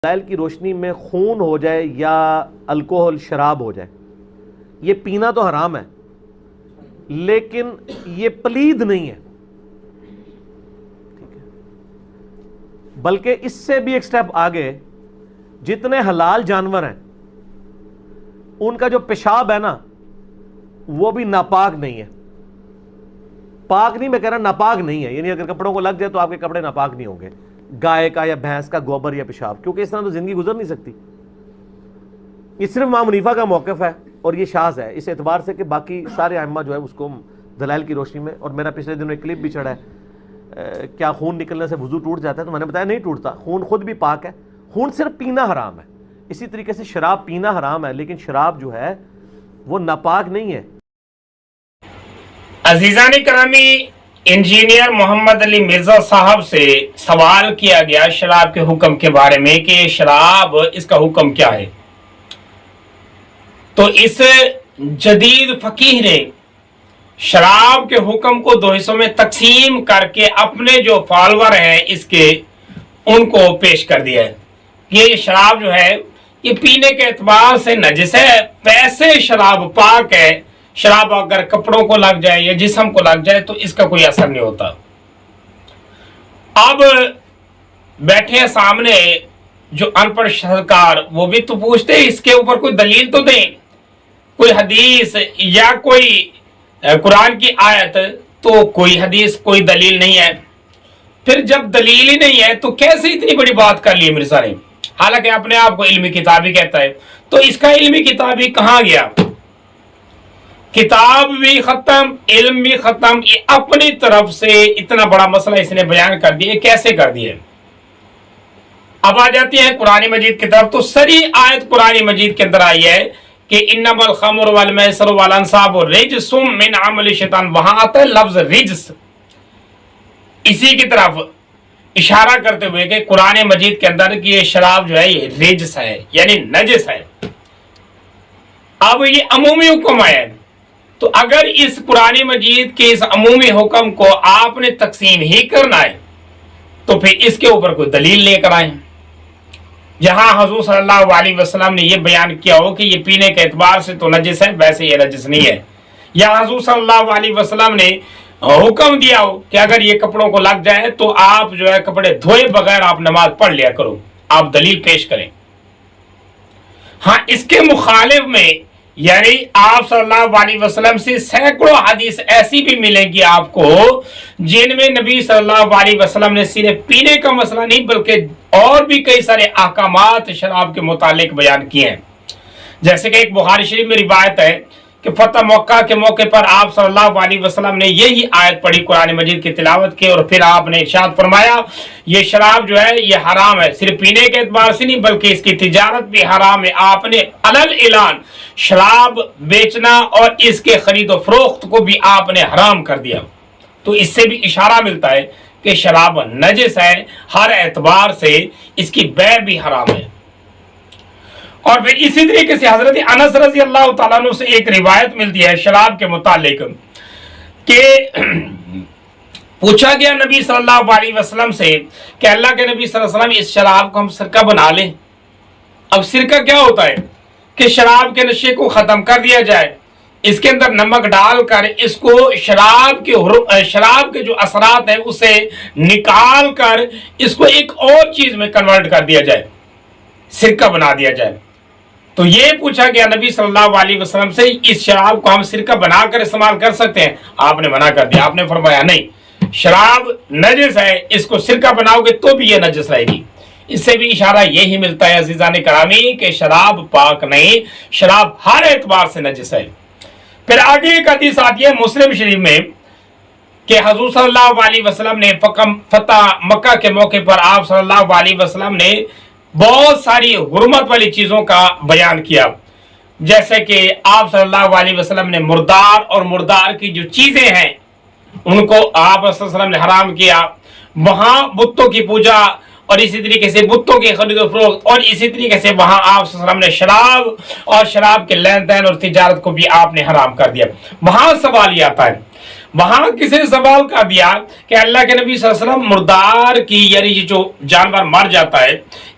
دلائل کی روشنی میں خون ہو جائے یا الکوہل شراب ہو جائے، یہ پینا تو حرام ہے لیکن یہ پلید نہیں ہے، ٹھیک ہے؟ بلکہ اس سے بھی ایک سٹیپ آگے، جتنے حلال جانور ہیں ان کا جو پیشاب ہے نا وہ بھی ناپاک نہیں ہے، پاک نہیں، میں کہہ رہا ناپاک نہیں ہے، یعنی اگر کپڑوں کو لگ جائے تو آپ کے کپڑے ناپاک نہیں ہوں گے، گائے کا یا بھینس کا گوبر یا پیشاب، کیونکہ اس طرح تو زندگی گزر نہیں سکتی۔ یہ صرف امام حنیفہ کا موقف ہے اور یہ شاذ ہے اس اعتبار سے کہ باقی سارے ائمہ جو ہے اس کو دلائل کی روشنی میں، اور میرا پچھلے دنوں ایک کلپ بھی چڑھا ہے، کیا خون نکلنے سے وضو ٹوٹ جاتا ہے؟ تو میں نے بتایا نہیں ٹوٹتا، خون خود بھی پاک ہے، خون صرف پینا حرام ہے۔ اسی طریقے سے شراب پینا حرام ہے لیکن شراب جو ہے وہ ناپاک نہیں ہے۔ عزیزان کرامی، انجینئر محمد علی مرزا صاحب سے سوال کیا گیا شراب کے حکم کے بارے میں کہ شراب اس کا حکم کیا ہے، تو اس جدید فقیہ نے شراب کے حکم کو دو حصوں میں تقسیم کر کے اپنے جو فالوور ہیں اس کے ان کو پیش کر دیا ہے کہ یہ شراب جو ہے یہ پینے کے اعتبار سے نجس ہے، ویسے شراب پاک ہے، شراب اگر کپڑوں کو لگ جائے یا جسم کو لگ جائے تو اس کا کوئی اثر نہیں ہوتا۔ اب بیٹھے ہیں سامنے جو ان پڑھ سرکار، وہ بھی تو پوچھتے ہیں اس کے اوپر کوئی دلیل تو دیں، کوئی حدیث یا کوئی قرآن کی آیت، تو کوئی حدیث کوئی دلیل نہیں ہے۔ پھر جب دلیل ہی نہیں ہے تو کیسے اتنی بڑی بات کر لی مرزا نے، حالانکہ اپنے آپ کو علمی کتابی کہتا ہے، تو اس کا علمی کتابی کہاں گیا؟ کتاب بھی ختم، علم بھی ختم، یہ اپنی طرف سے اتنا بڑا مسئلہ اس نے بیان کر دیا، کیسے کر دیا؟ اب آ جاتی ہے قرآن مجید کی طرف، تو سری آیت قرآن مجید کے اندر آئی ہے کہ انما الخمر والمیسر والانصاب رجس من عمل الشیطان، وہاں آتا ہے لفظ رجس، اسی کی طرف اشارہ کرتے ہوئے کہ قرآن مجید کے اندر کہ یہ شراب جو ہے یہ رجس ہے، یعنی نجس ہے۔ اب یہ عمومی حکم ہے، تو اگر اس قرآن مجید کے اس عمومی حکم کو آپ نے تقسیم ہی کرنا ہے تو پھر اس کے اوپر کوئی دلیل لے کر آئیں، جہاں حضور صلی اللہ علیہ وسلم نے یہ بیان کیا ہو کہ یہ پینے کے اعتبار سے تو نجس ہے، ویسے یہ نجس نہیں ہے، یا حضور صلی اللہ علیہ وسلم نے حکم دیا ہو کہ اگر یہ کپڑوں کو لگ جائے تو آپ جو ہے کپڑے دھوئے بغیر آپ نماز پڑھ لیا کرو، آپ دلیل پیش کریں۔ ہاں اس کے مخالف میں یعنی آپ صلی اللہ علیہ وسلم سے سینکڑوں حدیث ایسی بھی ملیں گی آپ کو جن میں نبی صلی اللہ علیہ وسلم نے صرف پینے کا مسئلہ نہیں بلکہ اور بھی کئی سارے احکامات شراب کے متعلق بیان کیے ہیں۔ جیسے کہ ایک بخاری شریف میں روایت ہے کہ فتح مکہ کے موقع پر آپ صلی اللہ علیہ وسلم نے یہی آیت پڑھی، قرآن مجید کی تلاوت کی، اور پھر آپ نے ارشاد فرمایا یہ شراب جو ہے یہ حرام ہے، صرف پینے کے اعتبار سے نہیں بلکہ اس کی تجارت بھی حرام ہے۔ آپ نے علل اعلان شراب بیچنا اور اس کے خرید و فروخت کو بھی آپ نے حرام کر دیا، تو اس سے بھی اشارہ ملتا ہے کہ شراب نجس ہے، ہر اعتبار سے اس کی بیع بھی حرام ہے۔ اور پھر اسی طریقے سے حضرت انس رضی اللہ تعالیٰ عنہ سے ایک روایت ملتی ہے شراب کے متعلق کہ پوچھا گیا نبی صلی اللہ علیہ وسلم سے کہ اللہ کے نبی صلی اللہ علیہ وسلم اس شراب کو ہم سرکہ بنا لیں؟ اب سرکہ کیا ہوتا ہے کہ شراب کے نشے کو ختم کر دیا جائے، اس کے اندر نمک ڈال کر اس کو شراب کے جو اثرات ہیں اسے نکال کر اس کو ایک اور چیز میں کنورٹ کر دیا جائے، سرکہ بنا دیا جائے۔ تو یہ پوچھا گیا نبی صلی اللہ علیہ وسلم سے اس شراب کو ہم سرکہ بنا کر استعمال کر سکتے ہیں؟ آپ نے منع کر دیا، آپ نے فرمایا نہیں، شراب نجس ہے، اس کو سرکہ بناؤ گے تو بھی یہ نجس رہے گی۔ اس سے بھی اشارہ یہی ملتا ہے عزیزان کرامی کہ شراب پاک نہیں، شراب ہر اعتبار سے نجس ہے۔ پھر آگے ایک حدیث آتی ہے مسلم شریف میں کہ حضور صلی اللہ علیہ وسلم نے فتح مکہ کے موقع پر آپ صلی اللہ علیہ وسلم نے بہت ساری حرمت والی چیزوں کا بیان کیا، جیسے کہ آپ صلی اللہ علیہ وسلم نے مردار اور مردار کی جو چیزیں ہیں ان کو آپ صلی اللہ علیہ وسلم نے حرام کیا، وہاں بتوں کی پوجا اور اسی طریقے سے بتوں کی خرید و فروخت، اور اسی طریقے سے وہاں آپ صلی اللہ علیہ وسلم نے شراب اور شراب کے لین دین اور تجارت کو بھی آپ نے حرام کر دیا۔ وہاں سوال یہ آتا ہے، وہاں کسی نے سوال کر دیا کہ اللہ کے نبی صلی اللہ علیہ وسلم مردار کی یعنی جو جانور مر جاتا ہے